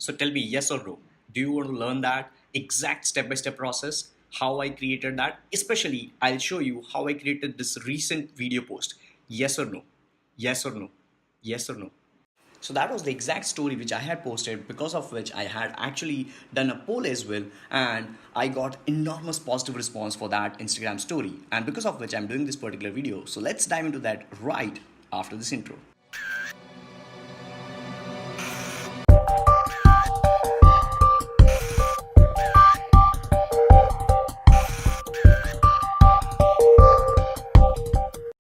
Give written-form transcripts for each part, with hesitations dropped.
So tell me, yes or no? Do you want to learn that exact step-by-step process? How I created that? Especially, I'll show you how I created this recent video post. Yes or no? Yes or no? Yes or no? So that was the exact story which I had posted, because of which I had actually done a poll as well, and I got enormous positive response for that Instagram story, and because of which I'm doing this particular video. So let's dive into that right after this intro.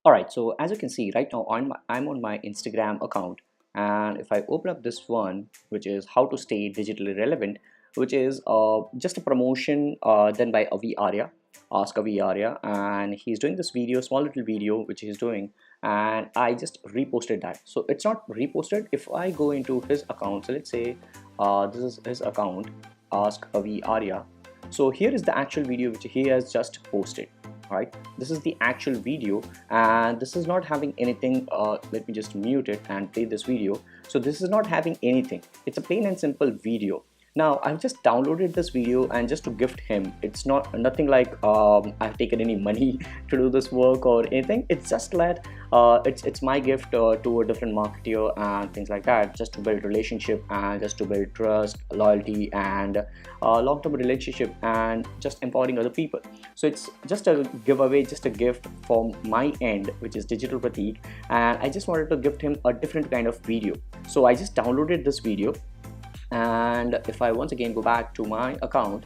All right, so as you can see right now, I'm on my Instagram account, and if I open up this one, which is how to stay digitally relevant, which is just a promotion done by Avi Arya, Ask Avi Arya, and he's doing this video, small little video which he's doing, and I just reposted that. So it's not reposted. If I go into his account, so let's say this is his account, Ask Avi Arya. So here is the actual video which he has just posted. Right, this is the actual video, and this is not having anything. Let me just mute it and play this video. So this is not having anything. It's a plain and simple video. Now I've just downloaded this video and just to gift him. It's not nothing like I've taken any money to do this work or anything. It's just that it's my gift to a different marketer and things like that, just to build relationship and just to build trust, loyalty, and long-term relationship, and just empowering other people. So it's just a giveaway, just a gift from my end, which is Digital Pratik, and I just wanted to gift him a different kind of video. So I just downloaded this video, and if I once again go back to my account,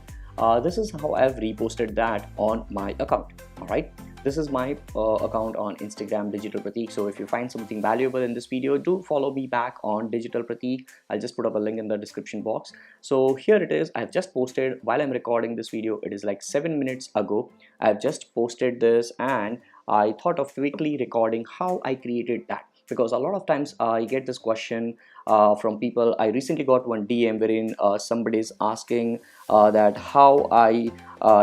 this is how I've reposted that on my account. All right, this is my account on Instagram, Digital Pratik. So if you find something valuable in this video, do follow me back on Digital Pratik. I'll just put up a link in the description box. So here it is. I've just posted while I'm recording this video. It is like 7 minutes ago. I've just posted this, and I thought of quickly recording how I created that, because a lot of times I get this question from people. I recently got one DM wherein somebody is asking that how I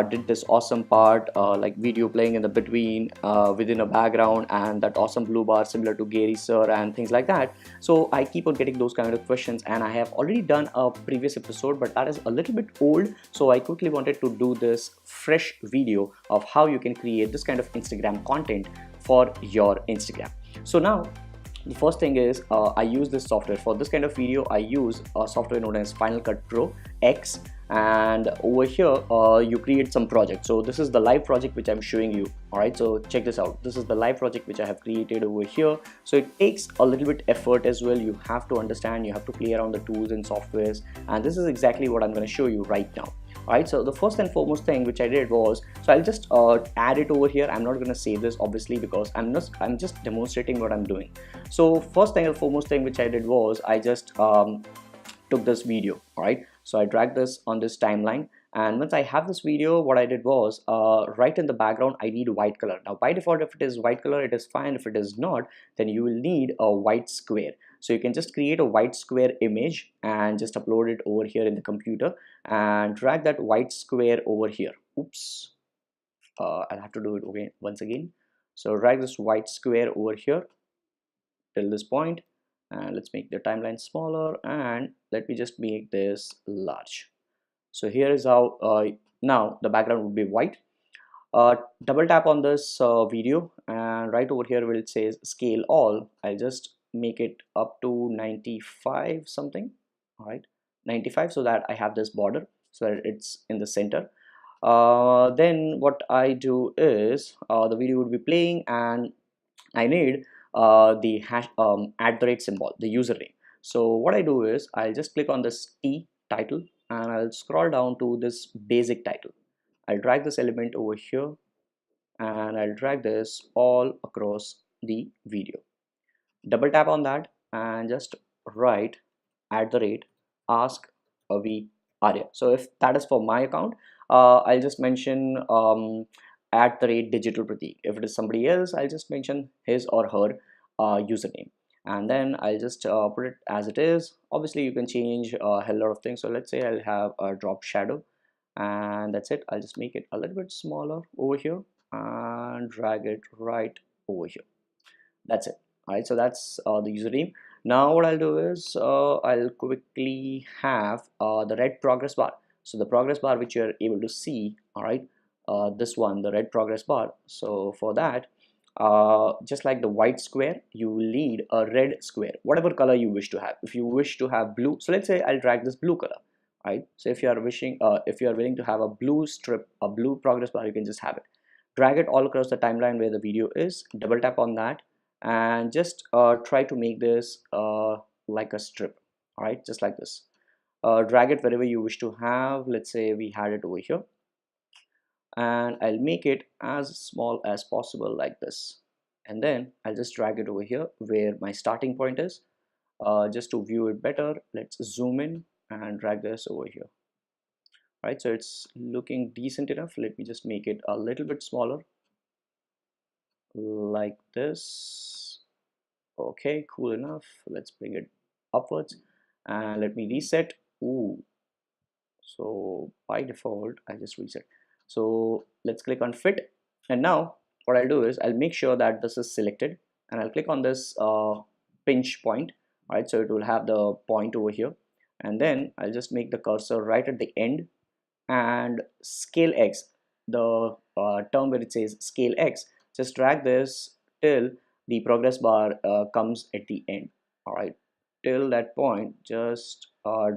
did this awesome part, like video playing in the between within a background, and that awesome blue bar similar to Gary sir and things like that. So I keep on getting those kind of questions, and I have already done a previous episode, but that is a little bit old. So I quickly wanted to do this fresh video of how you can create this kind of Instagram content for your Instagram. So now the first thing is I use this software for this kind of video. I use a software known as Final Cut Pro X, and over here you create some project. So this is the live project which I'm showing you. All right, so check this out. This is the live project which I have created over here. So it takes a little bit effort as well. You have to understand, you have to play around the tools and softwares, and this is exactly what I'm going to show you right now. Alright, so the first and foremost thing which I did was, so I'll just add it over here. I'm not going to save this obviously, because I'm just demonstrating what I'm doing. So first thing and foremost thing which I did was I just took this video. Alright, so I dragged this on this timeline, and once I have this video, what I did was right in the background I need white color. Now by default, if it is white color, it is fine. If it is not, then you will need a white square. So you can just create a white square image and just upload it over here in the computer and drag that white square over here. Oops, I'll have to do it once again. So drag this white square over here till this point, and let's make the timeline smaller, and let me just make this large. So here is how now the background would be white. Double tap on this video, and right over here where it says scale all, I'll just make it up to 95 something. All right, 95, so that I have this border, so that it's in the center. Then what I do is the video would be playing, and I need the hash @ symbol, the username. So what I do is I'll just click on this T title, and I'll scroll down to this basic title. I'll drag this element over here, and I'll drag this all across the video. Double tap on that and just write @ask Avi Arya. So if that is for my account, I'll just mention @Digital Pratik. If it is somebody else, I'll just mention his or her username, and then I'll just put it as it is. Obviously you can change a hell lot of things. So let's say I'll have a drop shadow, and that's it. I'll just make it a little bit smaller over here and drag it right over here. That's it. All right, so that's the username. Now what I'll do is I'll quickly have the red progress bar. So the progress bar which you're able to see, all right, this one, the red progress bar. So for that, just like the white square, you will need a red square, whatever color you wish to have. If you wish to have blue, so let's say I'll drag this blue color, right? So if you are wishing, if you are willing to have a blue strip, a blue progress bar, you can just have it. Drag it all across the timeline where the video is, double tap on that, and just try to make this like a strip, all right, just like this. Drag it wherever you wish to have. Let's say we had it over here, and I'll make it as small as possible like this, and then I'll just drag it over here where my starting point is. Just to view it better, let's zoom in and drag this over here. Right, so it's looking decent enough. Let me just make it a little bit smaller like this. Okay, cool enough. Let's bring it upwards and let me reset. Ooh, so by default I just reset. So let's click on fit, and now what I'll do is I'll make sure that this is selected, and I'll click on this pinch point. All right, so it will have the point over here, and then I'll just make the cursor right at the end and scale X, the term where it says scale X, just drag this till the progress bar comes at the end. All right, till that point, just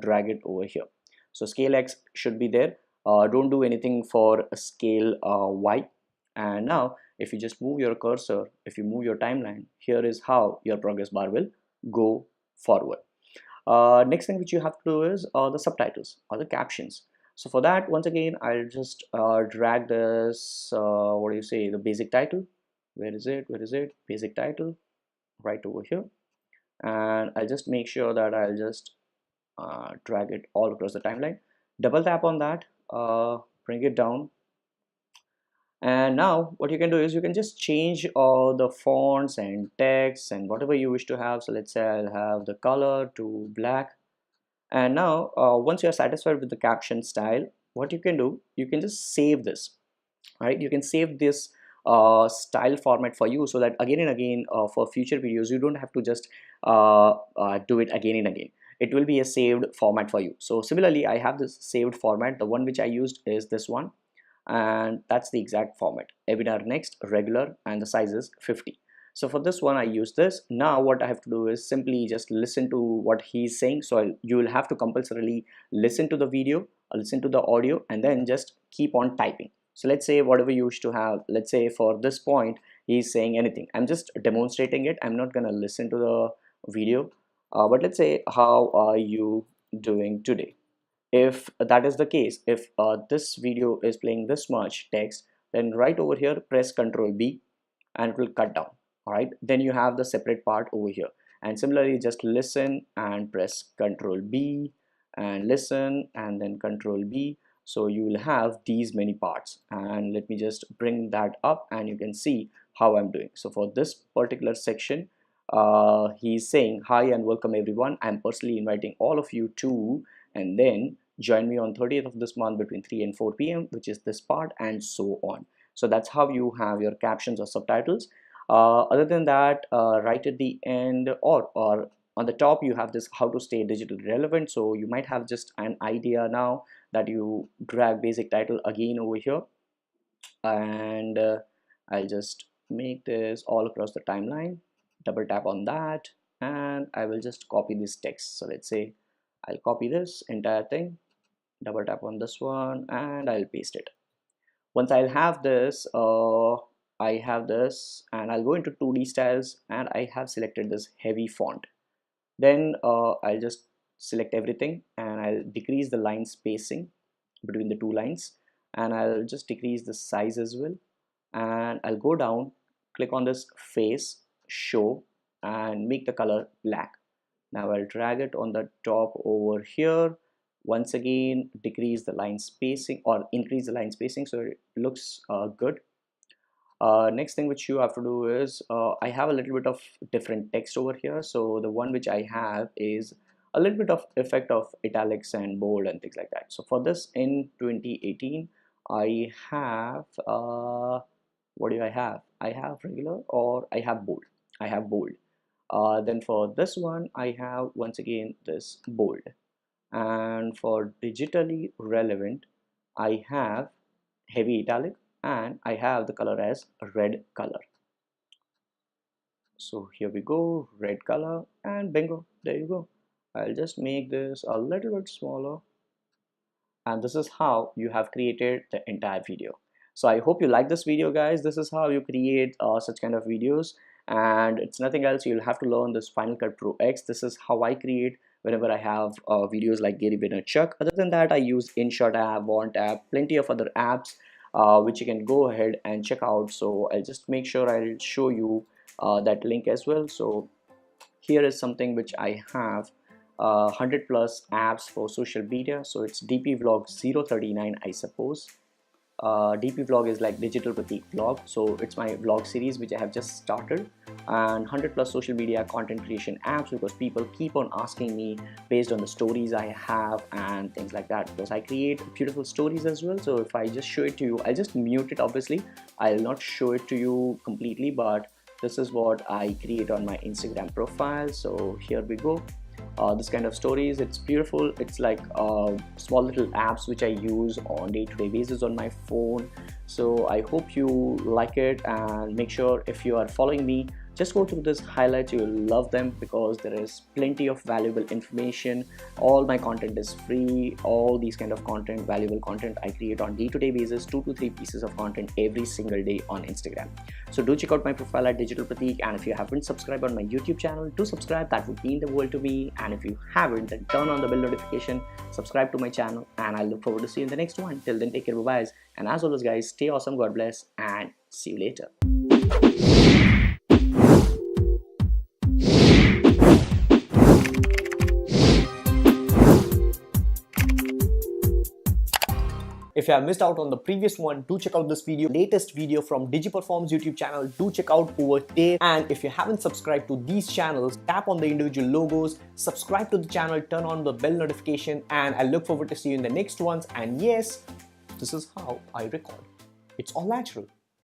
drag it over here. So scale X should be there. Don't do anything for scale Y. And now if you just move your cursor, if you move your timeline, here is how your progress bar will go forward. Next thing which you have to do is the subtitles or the captions. So for that, once again, I'll just drag this, what do you say, the basic title. Where is it? Where is it? Basic title right over here. And I'll just make sure that I'll just drag it all across the timeline. Double tap on that, bring it down. And now what you can do is you can just change all the fonts and text and whatever you wish to have. So let's say I'll have the color to black. And now once you're satisfied with the caption style, what you can do, you can just save this. Right, you can save this style format for you, so that again and again for future videos you don't have to just do it again and again. It will be a saved format for you. So similarly, I have this saved format. The one which I used is this one, and that's the exact format: webinar next, regular, and the size is 50. So for this one I use this. Now what I have to do is simply just listen to what he's saying. So you will have to compulsorily listen to the video, listen to the audio, and then just keep on typing. So let's say whatever you wish to have, let's say for this point he's saying anything. I'm just demonstrating it. I'm not gonna listen to the video, but let's say, how are you doing today? If that is the case, if this video is playing this much text, then right over here press Ctrl B and it will cut down. All right, then you have the separate part over here, and similarly just listen and press Ctrl B and listen and then Ctrl B. So you will have these many parts, and let me just bring that up and you can see how I'm doing. So for this particular section, he's saying, hi and welcome everyone, I'm personally inviting all of you to, and then join me on 30th of this month between 3 and 4 p.m., which is this part, and so on. So that's how you have your captions or subtitles. Other than that, right at the end or on the top, you have this how to stay digitally relevant. So you might have just an idea now that you drag basic title again over here, and I'll just make this all across the timeline. Double tap on that, and I will just copy this text. So let's say I'll copy this entire thing, double tap on this one, and I'll paste it. Once I'll have this, I have this, and I'll go into 2D styles, and I have selected this heavy font. Then I'll just select everything, and I'll decrease the line spacing between the two lines, and I'll just decrease the size as well, and I'll go down, click on this face, show, and make the color black. Now I'll drag it on the top over here. Once again, decrease the line spacing or increase the line spacing so it looks good. Next thing which you have to do is I have a little bit of different text over here. So the one which I have is a little bit of effect of italics and bold and things like that. So for this in 2018, I have what do I have? I have regular or I have bold. I have bold. Then for this one, I have once again this bold. And for digitally relevant, I have heavy italic, and I have the color as red color. So here we go, red color, and bingo, there you go. I'll just make this a little bit smaller, and this is how you have created the entire video. So I hope you like this video, guys. This is how you create such kind of videos, and it's nothing else. You'll have to learn this Final Cut Pro X. This is how I create whenever I have videos like GaryVee and Chuck. Other than that, I use InShot app, Want app, plenty of other apps which you can go ahead and check out. So I'll just make sure I'll show you that link as well. So here is something which I have 100 plus apps for social media. So it's DP Vlog 039, I suppose. DP Vlog is like Digital Pratik Vlog, so it's my vlog series which I have just started, and 100 plus social media content creation apps, because people keep on asking me based on the stories I have and things like that, because I create beautiful stories as well. So if I just show it to you, I'll just mute it, obviously I'll not show it to you completely, but this is what I create on my Instagram profile. So here we go. This kind of stories, it's beautiful. It's like small little apps which I use on day-to-day basis on my phone. So I hope you like it, and make sure if you are following me, just go through this highlights. You will love them because there is plenty of valuable information. All my content is free. All these kind of content, valuable content, I create on day-to-day basis, 2 to 3 pieces of content every single day on Instagram. So do check out my profile at Digital Pratik, and if you haven't subscribed on my YouTube channel, do subscribe. That would mean the world to me. And if you haven't, then turn on the bell notification, subscribe to my channel, and I look forward to see you in the next one. Till then, take care, bye-bye, and as always, guys, stay awesome, God bless, and see you later. If you have missed out on the previous one, do check out this video, latest video from DigiPerform's YouTube channel. Do check out over there. And if you haven't subscribed to these channels, tap on the individual logos, subscribe to the channel, turn on the bell notification, and I look forward to see you in the next ones. And yes, this is how I record. It's all natural.